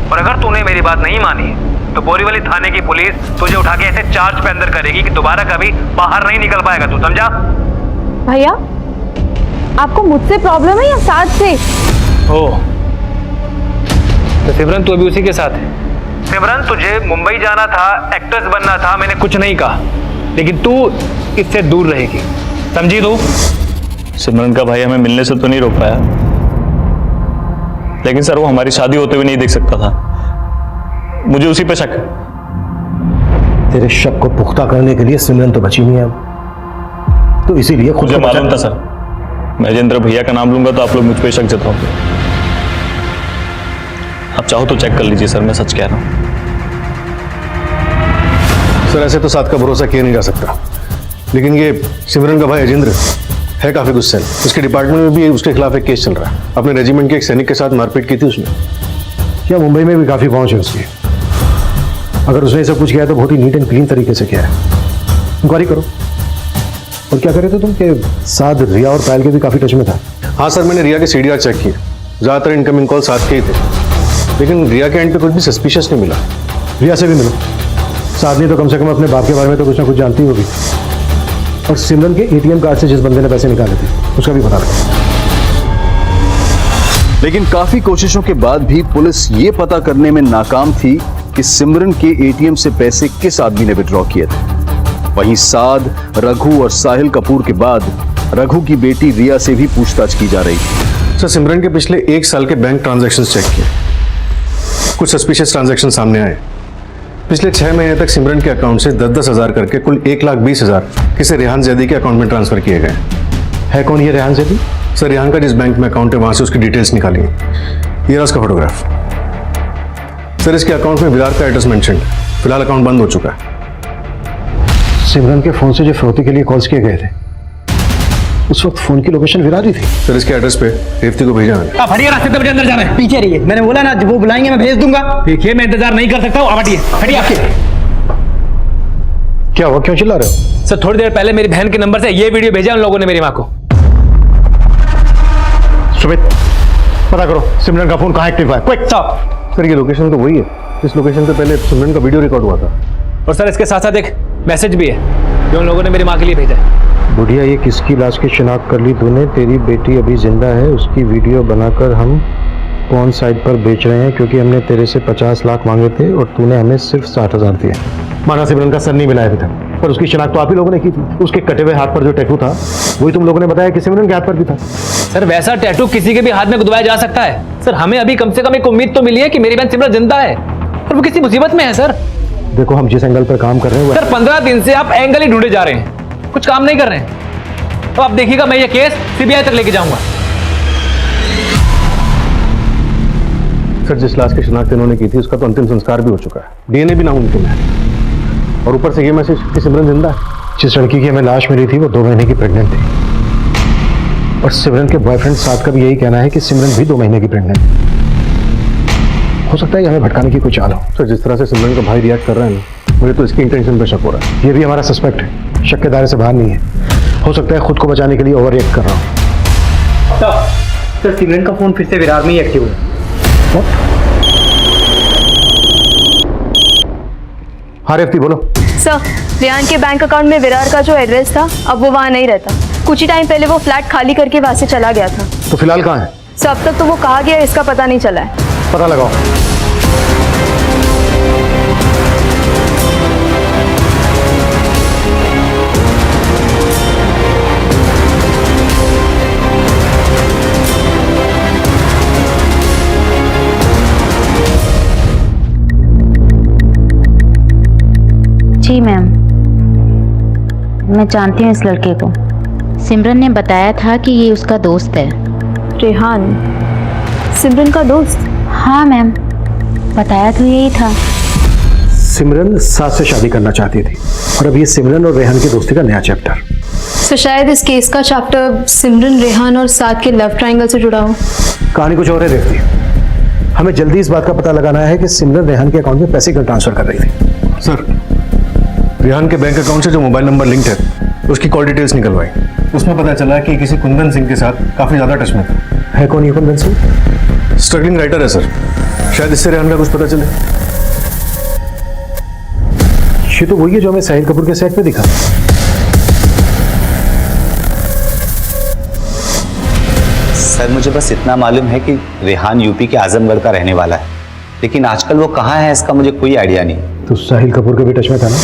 और अगर तूने मेरी बात नहीं मानी तो बोरीवली थाने की पुलिस तुझे उठा के ऐसे चार्ज पे अंदर करेगी कि दोबारा कभी बाहर नहीं निकल पाएगा तू, समझा? भैया, आपको मुझसे प्रॉब्लम है या साथ से? ओह, तो सिमरन तू अभी उसी के साथ है। सिमरन, तुझे मुंबई जाना था, एक्ट्रेस बनना था, मैंने कुछ नहीं कहा, लेकिन तू इससे दूर रहेगी, समझी तू? सिमरन का भाई हमें मिलने से तो नहीं रोक पाया, लेकिन सर वो हमारी शादी होते हुए नहीं देख सकता था। मुझे उसी पे शक है। तेरे शक को पुख्ता करने के लिए सिमरन तो बची नहीं है, तो इसीलिए खुद मुझे मालूम था सर। मैं जिंद्र भैया का नाम लूंगा तो आप लोग मुझ पे शक जताओगे। आप चाहो तो चेक कर लीजिए सर, मैं सच कह रहा हूं। सर, ऐसे तो साथ का भरोसा किया नहीं जा सकता, लेकिन ये सिमरन का भाई अजेंद्र है काफी गुस्से। उसके डिपार्टमेंट में भी उसके खिलाफ एक केस चल रहा है। अपने रेजिमेंट के एक सैनिक के साथ मारपीट की थी उसने। क्या मुंबई में भी काफी पहुंच है उसकी? अगर उसने सब कुछ किया है तो बहुत ही नीट एंड क्लीन तरीके से किया है। इंक्वायरी करो। और क्या करे थे तुम कि साथ रिया और पायल के भी काफी टच में था? हाँ सर, मैंने रिया के सीडीआर चेक किए, ज्यादातर इनकमिंग कॉल साथ के ही थे, लेकिन रिया के एंड पे कुछ भी सस्पिशियस नहीं मिला। रिया से भी मिलो, साथ नहीं तो कम से कम अपने बाप के बारे में तो कुछ ना कुछ जानती होगी। और सिमरन के एटीएम कार्ड से जिस बंदे ने पैसे निकाले थे उसका भी पता लगा। लेकिन काफी कोशिशों के बाद भी पुलिस ये पता करने में नाकाम थी कि सिमरन के एटीएम से पैसे किस आदमी ने विड्रॉ किए थे। वहीं साद, रघु और साहिल कपूर के बाद रघु की बेटी रिया से भी पूछताछ की जा रही थी। सर, सिमरन के पिछले 1 साल के बैंक ट्रांजैक्शंस चेक किए, कुछ सस्पिशियस ट्रांजैक्शन सामने आए। पिछले 6 महीने तक सिमरन के अकाउंट से 10-10 हज़ार करके कुल 1,20,000 किसी रेहान जैदी के अकाउंट में ट्रांसफर किए गए। है कौन ये रेहान जैदी? सर, रेहान का जिस बैंक में अकाउंट है वहां से उसकी डिटेल्स निकाली है। ये रहा उसका फोटोग्राफ। सर, इसके अकाउंट में विरार का एड्रेस मेंशन, फिलहाल अकाउंट बंद हो चुका है। सिमरन के फोन से जो फिरौती के लिए कॉल्स किए गए थे उस वक्त फोन की लोकेशन विरार ही थी। सर, इसके एड्रेस पे रेवती को भेजा मैंने। आप हटिए, रास्ते पे मुझे अंदर जाना है। पीछे रहिए, मैंने बोला ना वो बुलाएंगे मैं भेज दूंगा। देखिए मैं इंतजार नहीं कर सकता हूँ, आप हटिए हटिए। क्या हुआ, क्यों चिल्ला रहे हो? सर, थोड़ी देर पहले मेरी बहन के नंबर से ये वीडियो भेजा उन लोगों ने मेरी माँ को। सुमित, पता करो सिमरन का फोन कहाँ एक्टिव है। Quick stop. सर, ये लोकेशन तो वही है इस लोकेशन से पहले सिमरन का वीडियो रिकॉर्ड हुआ था। और सर, इसके साथ साथ एक मैसेज भी है जो उन लोगों ने मेरी माँ के लिए भेजा है। बुढ़िया, ये किसकी लाश की शिनाख्त कर ली तूने? तेरी बेटी अभी जिंदा है, उसकी वीडियो बनाकर हम कौन साइट पर बेच रहे हैं क्योंकि हमने तेरे से 50 लाख मांगे थे और तूने हमें सिर्फ 60,000 दिए। माना सिमरन का सर नहीं मिला अभी तक, पर उसकी शिनाख्त तो आप ही लोगों ने की थी। उसके कटे हुए हाथ पर जो टैटू था वही तुम लोगों ने बताया कि सिमरन के हाथ पर भी था। सर, वैसा टैटू किसी के भी हाथ में गुदवाया जा सकता है। सर, हमें अभी कम से कम एक उम्मीद तो मिली है कि मेरी बहन सिमरन जिंदा है और वो किसी मुसीबत में है। सर देखो, हम जिस एंगल पर काम कर रहे हैं सर, 15 दिन से आप एंगल ही ढूंढे जा रहे हैं, कुछ काम नहीं कर रहे हैं। तो आप देखिएगा, मैं ये केस सीबीआई तक लेके जाऊंगा। सर, जिस लाश की शिनाख्त इन्होंने की थी उसका तो अंतिम संस्कार भी हो चुका है, डीएनए भी नामुमकिन है। और ऊपर से ये मैसेज कि सिमरन जिंदा है। जिस लड़की की हमें लाश मिली थी वो 2 महीने की प्रेग्नेंट थी और सिमरन के बॉयफ्रेंड साथ का भी यही कहना है कि सिमरन भी 2 महीने की प्रेग्नेंट है। हो सकता है कि हमें भटकाने की कोई चाल हो। सर, जिस तरह से सिमरन का भाई रिएक्ट कर रहा है ना, मुझे तो इसकी इंटेंशन पे शक हो रहा है। ये भी हमारा सस्पेक्ट है, शक के दायरे से बाहर नहीं है। हो सकता है खुद को बचाने के लिए ओवर रिएक्ट कर रहा हूँ। सर, सिमरन का फोन फिर से विरार में ही एक्टिव है। हाँ रेवती, बोलो। सर, रेहान के बैंक अकाउंट में विरार का जो एड्रेस था अब वो वहाँ नहीं रहता। कुछ ही टाइम पहले वो फ्लैट खाली करके वहाँ से चला गया था। तो फिलहाल कहाँ है? सर, अब तक तो वो कहाँ गया इसका पता नहीं चला है। पता लगाओ। जी मैम, मैं जानती हूँ इस लड़के को। सिमरन ने बताया था कि ये उसका दोस्त है। रेहान सिमरन का दोस्त? हाँ मैम, बताया तो यही था। सिमरन साथ से शादी करना चाहती थी और अब ये सिमरन और रेहान की दोस्ती का नया चैप्टर। तो शायद इस केस का चैप्टर सिमरन, रेहान और साद के लव ट्रायंगल से जुड़ा हो। कहानी कुछ और है रेवती। हमें जल्दी इस बात का पता लगाना है कि सिमरन रेहान के अकाउंट में पैसे क्यों ट्रांसफर कर रही थी। सर, रेहान के बैंक अकाउंट से जो मोबाइल नंबर लिंक्ड है उसकी कॉल डिटेल्स निकलवाई। उसमें पता चला कि किसी कुंदन सिंह के साथ काफी ज्यादा टच में था। है कौन ये कुंदन सिंह? स्ट्रगलिंग राइटर है सर, शायद इससे रेहान का कुछ पता चले। ये तो वही है जो हमें साहिल कपूर के सेट पे दिखा। सर, मुझे बस इतना मालूम है कि रेहान यूपी के आजमगढ़ का रहने वाला है, लेकिन आजकल वो कहाँ है इसका मुझे कोई आइडिया नहीं। तो साहिल कपूर के भी टच में था ना,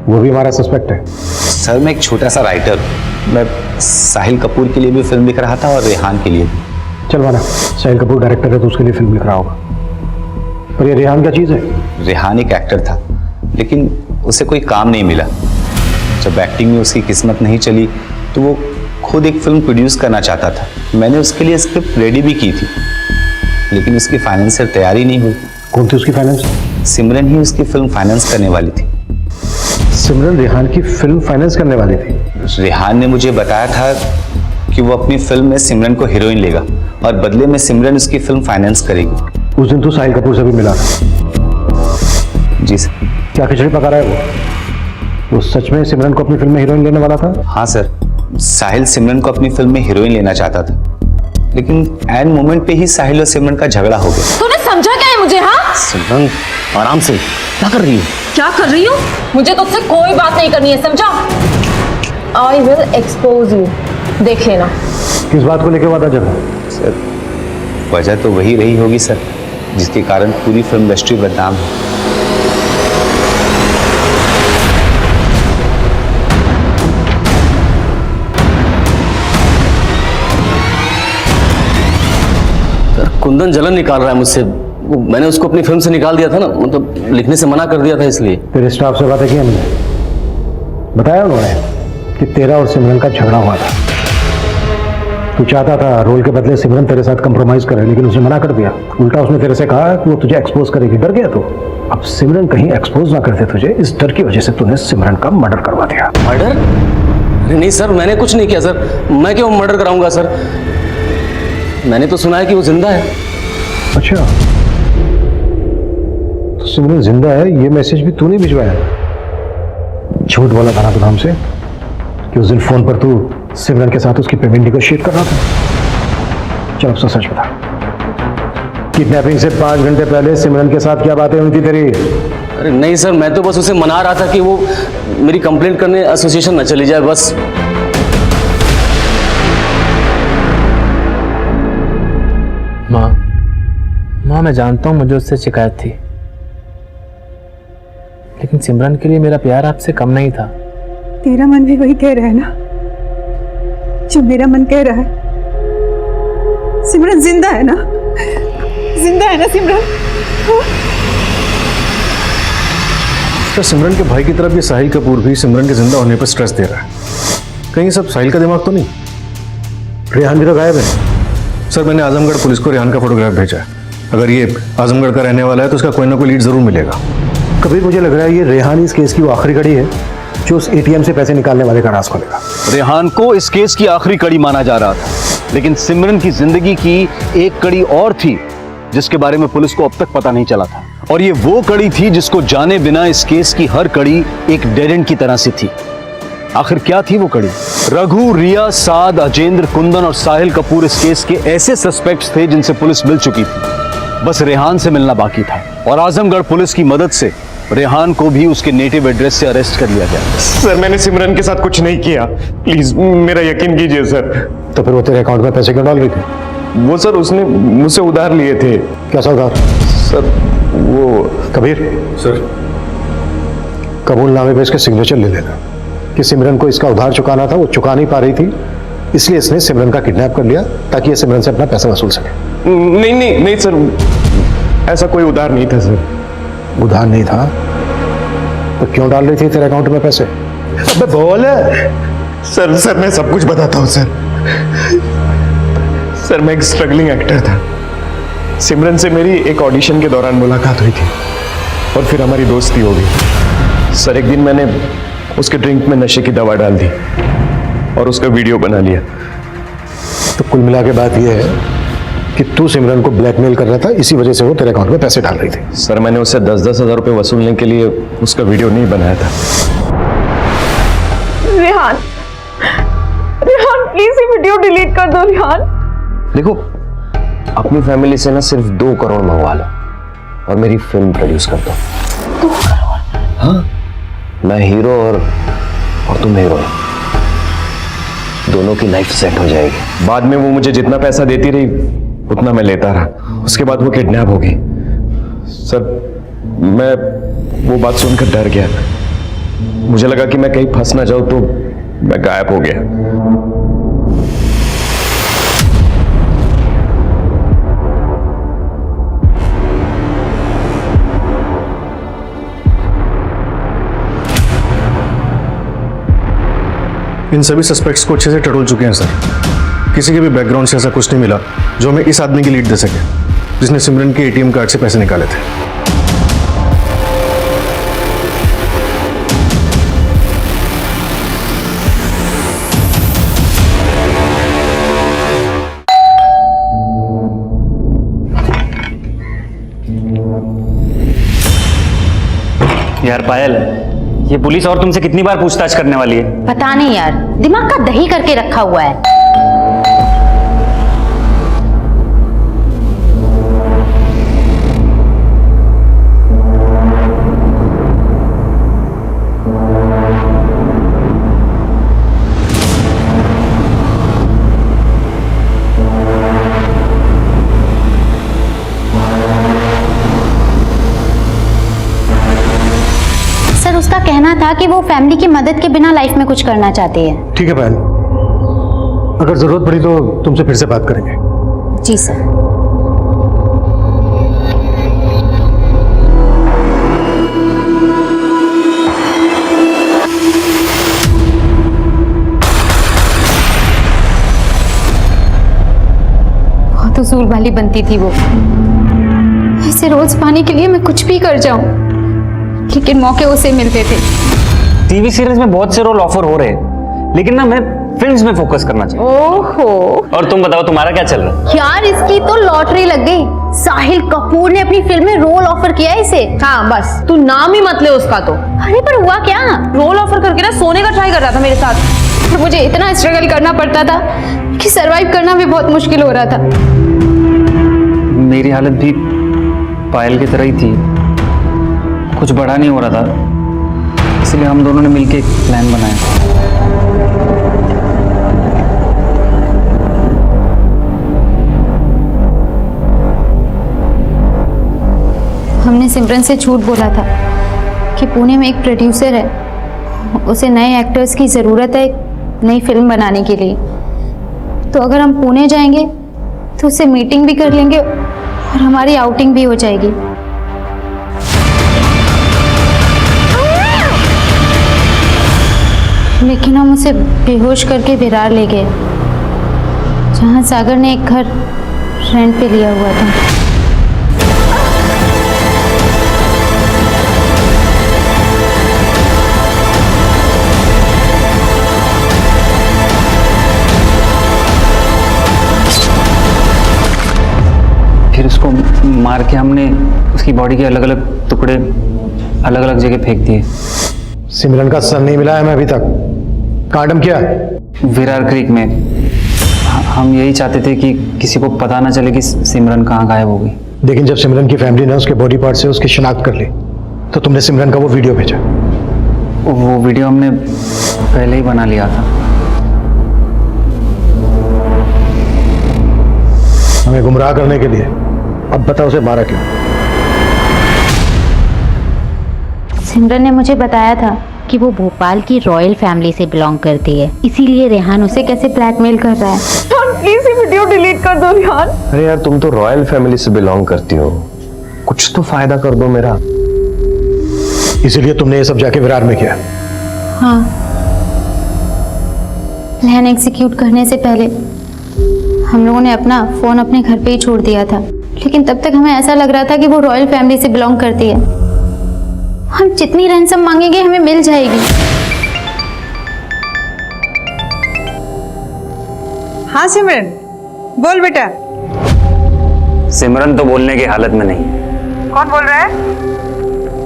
वो भी हमारा सस्पेक्ट है। सर, मैं एक छोटा सा राइटर हूँ, मैं साहिल कपूर के लिए भी फिल्म लिख रहा था और रेहान के लिए भी। चल माना, साहिल कपूर डायरेक्टर है तो उसके लिए फिल्म लिख रहा होगा, पर ये रेहान क्या चीज़ है? रेहान एक एक्टर था, लेकिन उसे कोई काम नहीं मिला। जब एक्टिंग में उसकी किस्मत नहीं चली तो वो खुद एक फिल्म प्रोड्यूस करना चाहता था। मैंने उसके लिए स्क्रिप्ट रेडी भी की थी, लेकिन उसकी फाइनेंशियल तैयारी नहीं हुई। कौन थी उसकी फाइनेंस? सिमरन ही उसकी फिल्म फाइनेंस करने वाली थी। सिमरन रेहान की फिल्म फाइनेंस करने वाली थी? रेहान ने मुझे बताया था कि वो अपनी फिल्म में सिमरन को हीरोइन लेगा और बदले में सिमरन उसकी फिल्म फाइनेंस करेगी। उस दिन तो साहिल कपूर से भी मिला था। जी सर। क्या खिचड़ी पका रहा है वो सच में सिमरन को अपनी फिल्म में हीरोइन लेने वाला था? हाँ सर, साहिल सिमरन को अपनी फिल्म में हीरोइन लेना चाहता था, लेकिन एंड मोमेंट पे ही साहिल और सिमरन का झगड़ा हो गया। तूने समझा क्या है मुझे? हाँ, सिमरन आराम से, क्या कर रही हो? क्या कर रही हूँ? मुझे तुझसे कोई बात नहीं करनी है, समझा? आई विल एक्सपोज यू, देख लेना। किस बात को लेकर वादा जब? सर वजह तो वही रही होगी सर, जिसके कारण पूरी फिल्म इंडस्ट्री बदनाम है। कुंदन जलन निकाल रहा है मुझसे। मैंने उसको अपनी फिल्म से निकाल दिया था ना, मतलब लिखने से मना कर दिया था इसलिए। तेरे स्टाफ से बातें की हमने, बताया उन्होंने कि तेरा और सिमरन का झगड़ा हुआ था। तू चाहता था रोल के बदले सिमरन तेरे साथ कंप्रोमाइज करे, लेकिन उसने मना कर दिया। उल्टा उसने तेरे से कहा कि वो तुझे एक्सपोज करेगी। डर गया तू। अब सिमरन कहीं एक्सपोज ना कर दे तुझे, इस डर की वजह से तूने सिमरन का मर्डर करवा दिया। मर्डर? अरे नहीं सर, मैंने कुछ नहीं किया सर। मैं क्यों मर्डर कराऊंगा सर? मैंने तो सुना है कि वो जिंदा है। अच्छा, तो सिमरन जिंदा है, ये मैसेज भी तूने भिजवाया? झूठ बोला था ना तू हमसे कि उस दिन फोन पर तू सिमरन के साथ उसकी पेमेंट निगोशिएट कर रहा था। चल अब तो सच बता, किडनैपिंग से 5 घंटे पहले सिमरन के साथ क्या बातें हुई थी तेरी? अरे नहीं सर, मैं तो बस उसे मना रहा था कि वो मेरी कंप्लेंट करने एसोसिएशन न चली जाए, बस। माँ मैं जानता हूँ मुझे उससे शिकायत थी, लेकिन सिमरन के लिए मेरा प्यार आपसे कम नहीं था। तेरा मन भी वही कह रहा है ना जो मेरा मन कह रहा है। सिमरन जिंदा है ना? जिंदा है ना सिमरन? तो सिमरन के भाई की तरफ ये साहिल कपूर भी सिमरन के जिंदा होने पर स्ट्रेस दे रहा है। कहीं सब साहिल का दिमाग तो नहीं? रेहान भी तो गायब है। सर मैंने आजमगढ़ पुलिस को रेहान का फोटोग्राफ भेजा है। अगर ये आजमगढ़ का रहने वाला है तो उसका कोई ना कोई लीड जरूर मिलेगा। कबीर मुझे लग रहा है ये रेहान इस केस की वो आखिरी कड़ी है जो उस एटीएम से पैसे निकालने वाले का राज खोलेगा। रेहान को इस केस की आखिरी कड़ी माना जा रहा था, लेकिन सिमरन की जिंदगी की एक कड़ी और थी जिसके बारे में पुलिस को अब तक पता नहीं चला था। और ये वो कड़ी थी जिसको जाने बिना इस केस की हर कड़ी एक डेड एंड की तरह से थी। आखिर क्या थी वो कड़ी? रघु, रिया, साद, अजेंद्र, कुंदन और साहिल कपूर इस केस के ऐसे सस्पेक्ट्स थे जिनसे पुलिस मिल चुकी थी। बस रेहान से मिलना बाकी था और आजमगढ़ पुलिस की मदद से रेहान को भी उसके नेटिव एड्रेस से अरेस्ट कर लिया गया। सर मैंने सिमरन के साथ कुछ नहीं किया, प्लीज मेरा यकीन कीजिए सर। तो फिर वो तेरे अकाउंट में पैसे क्यों डाल रही थी? वो सर उसने मुझसे उधार लिए थे। कैसा उधार? सर वो कबीर सर कबूलनामे पे इसके सिग्नेचर ले लेना कि सिमरन को इसका उधार चुकाना था, वो चुका नहीं पा रही थी, इसलिए इसने सिमरन का किडनैप कर लिया ताकि ये सिमरन से अपना पैसा वसूल सके। नहीं नहीं नहीं सर, ऐसा कोई उधार नहीं था सर। उधार नहीं था तो क्यों डाल रही थी तेरे अकाउंट में पैसे? अबे बोल। सर मैं सब कुछ बताता हूँ सर। सर मैं एक स्ट्रगलिंग एक्टर था। सिमरन से मेरी एक ऑडिशन के दौरान मुलाकात हुई थी और फिर हमारी दोस्ती हो गई। सर एक दिन मैंने उसके ड्रिंक में नशे की दवा डाल दी और उसका वीडियो बना लिया। तो कुल मिला के बात यह है कि तू सिमरन को ब्लैकमेल कर रहा था, इसी वजह से वो तेरे अकाउंट में पैसे डाल रही थी। सर मैंने उससे 10-10 हज़ार रुपए वसूलने के लिए उसका वीडियो नहीं बनाया था। रेहान, रेहान प्लीज ये वीडियो डिलीट कर दो रेहान। देखो अपनी फैमिली से ना सिर्फ 2 करोड़ मंगवा लो और मेरी फिल्म प्रोड्यूस कर दो। 2 करोड़? हाँ, मैं हीरो और तुम हीरोइन, दोनों की लाइफ सेट हो जाएगी। बाद में वो मुझे जितना पैसा देती रही उतना मैं लेता रहा। उसके बाद वो किडनैप हो गई। सर मैं वो बात सुनकर डर गया। मुझे लगा कि मैं कहीं फंस ना जाऊं तो मैं गायब हो गया। इन सभी सस्पेक्ट्स को अच्छे से टटोल चुके हैं सर। किसी के भी बैकग्राउंड से ऐसा कुछ नहीं मिला जो हमें इस आदमी की लीड दे सके जिसने सिमरन के एटीएम कार्ड से पैसे निकाले थे। यार पायल, ये पुलिस और तुमसे कितनी बार पूछताछ करने वाली है? पता नहीं यार, दिमाग का दही करके रखा हुआ है। सर उसका कहना था कि वो फैमिली की मदद के बिना लाइफ में कुछ करना चाहती है। ठीक है पायल, अगर जरूरत पड़ी तो तुमसे फिर से बात करेंगे। जी सर। बहुत उसूल वाली बनती थी वो। ऐसे रोज पाने के लिए मैं कुछ भी कर जाऊं, लेकिन मौके उसे मिलते थे। टीवी सीरियल्स में बहुत से रोल ऑफर हो रहे हैं, लेकिन ना मैं फिल्म्स में फोकस करना चाहिए। ओहो। और तुम बताओ तुम्हारा क्या चल रहा है? यार इसकी तो लॉटरी लग गई। साहिल कपूर ने अपनी फिल्म में रोल ऑफर किया है इसे। हाँ बस तू नाम ही मत ले उसका तो। अरे पर हुआ क्या? रोल ऑफर करके ना सोने का ट्राई कर रहा था मेरे साथ। और मुझे इतना स्ट्रगल करना पड़ता था कि सरवाइव करना भी बहुत मुश्किल हो रहा था। मेरी हालत भी पायल की तरह ही थी, कुछ बड़ा नहीं हो रहा था, इसलिए हम दोनों ने मिलकर एक प्लान बनाया। हमने सिमरन से झूठ बोला था कि पुणे में एक प्रोड्यूसर है, उसे नए एक्टर्स की ज़रूरत है एक नई फिल्म बनाने के लिए। तो अगर हम पुणे जाएंगे तो उससे मीटिंग भी कर लेंगे और हमारी आउटिंग भी हो जाएगी। लेकिन हम उसे बेहोश करके विरार ले गए, जहाँ सागर ने एक घर रेंट पे लिया हुआ था। फिर उसको मार के हमने उसकी बॉडी के अलग अलग टुकड़े अलग अलग जगह फेंक दिए। सिमरन का सर नहीं मिला है मैं अभी तक। कांडम किया? विरार क्रीक में। हम यही चाहते थे कि किसी को पता ना चले कि सिमरन कहाँ गायब हो गई। लेकिन जब सिमरन की फैमिली ने उसके बॉडी पार्ट से उसकी शिनाख्त कर ली तो तुमने सिमरन का वो वीडियो भेजा। वो वीडियो हमने पहले ही बना लिया था। हमें गुमराह करने के लिए। अब बताओ उसे मारा क्यों? सिमरन ने मुझे बताया था कि वो भोपाल की रॉयल फैमिली से बिलोंग करती है, इसीलिए रेहान उसे कैसे ब्लैकमेल कर रहा है। प्लीज ये वीडियो डिलीट कर दो रेहान। अरे यार तुम तो रॉयल फैमिली से बिलोंग करती हो, कुछ तो फायदा कर दो मेरा। इसीलिए तुमने ये सब जाके विरार में किया? हाँ, प्लान एग्जीक्यूट करने से पहले हम लोगों ने अपना फोन अपने घर पे ही छोड़ दिया था, लेकिन तब तक हमें ऐसा लग रहा था कि वो रॉयल फैमिली से बिलोंग करती है। हम जितनी रैंसम मांगेंगे हमें मिल जाएगी। हाँ सिमरन, बोल बेटा। सिमरन तो बोलने की हालत में नहीं। कौन बोल रहा है?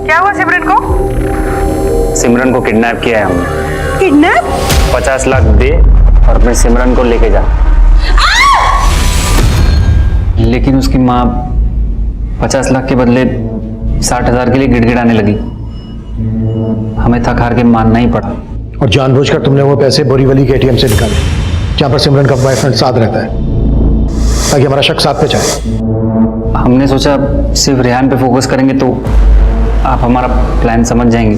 क्या हुआ सिमरन को? सिमरन को किडनैप किया है हमने। किडनैप? 50 लाख दे और अपने सिमरन को लेके जा। लेकिन उसकी माँ 50 लाख के बदले 60,000 के लिए गिड़गिड़ाने लगी। हमें थक हार के मानना ही पड़ा। और जानबूझकर तुमने वो पैसे बोरीवली के एटीएम से निकाले, जहाँ पर सिमरन का बॉयफ्रेंड साथ रहता है, ताकि हमारा शक साथ पे जाए। हमने सोचा सिर्फ रेहान पे फोकस करेंगे तो आप हमारा प्लान समझ जाएंगे,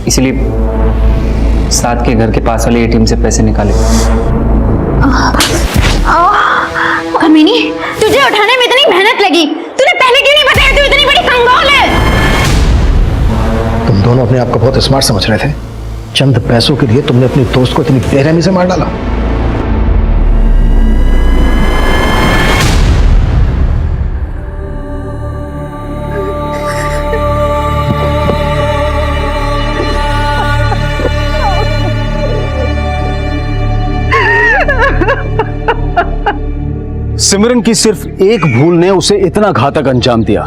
इसलिए साथ के घर के पास वाले एटीएम से पैसे निकाले। कमीनी, तुझे उठाने में इतनी मेहनत लगी, तूने पहले क्यों नहीं बताया? तू इतनी बड़ी कंगाल है। तुम दोनों अपने आप को बहुत स्मार्ट समझ रहे थे। चंद पैसों के लिए तुमने अपने दोस्त को इतनी बेरहमी से मार डाला। सिमरन की सिर्फ एक भूल ने उसे इतना घातक अंजाम दिया।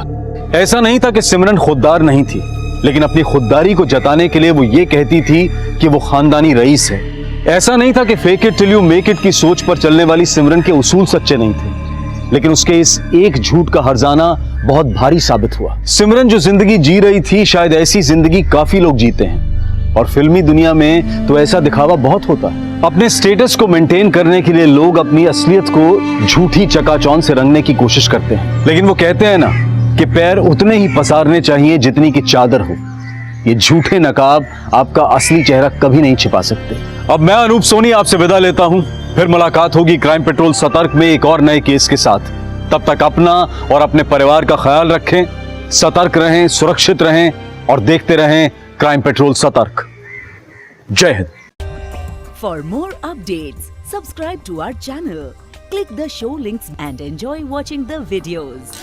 ऐसा नहीं था कि सिमरन खुददार नहीं थी, लेकिन अपनी खुददारी को जताने के लिए वो ये कहती थी कि वो खानदानी रईस है। ऐसा नहीं था कि fake it till you make it की सोच पर चलने वाली सिमरन के उसूल सच्चे नहीं थे, लेकिन उसके इस एक झूठ का हर्जाना बहुत भारी साबित हुआ। सिमरन जो जिंदगी जी रही थी, शायद ऐसी जिंदगी काफी लोग जीते हैं, और फिल्मी दुनिया में तो ऐसा दिखावा बहुत होता है। अपने स्टेटस को मेंटेन करने के लिए लोग अपनी असलियत को झूठी चकाचौंध से रंगने की कोशिश करते हैं, लेकिन वो कहते हैं ना कि पैर उतने ही पसारने चाहिए जितनी की चादर हो। ये झूठे नकाब आपका असली चेहरा कभी नहीं छिपा सकते। अब मैं अनूप सोनी आपसे विदा लेता हूं, फिर मुलाकात होगी क्राइम पेट्रोल सतर्क में एक और नए केस के साथ। तब तक अपना और अपने परिवार का ख्याल रखें, सतर्क रहें, सुरक्षित रहें और देखते रहें क्राइम पेट्रोल सतर्क। जय Hind. For more updates, subscribe to our channel, click the show links and enjoy watching the videos.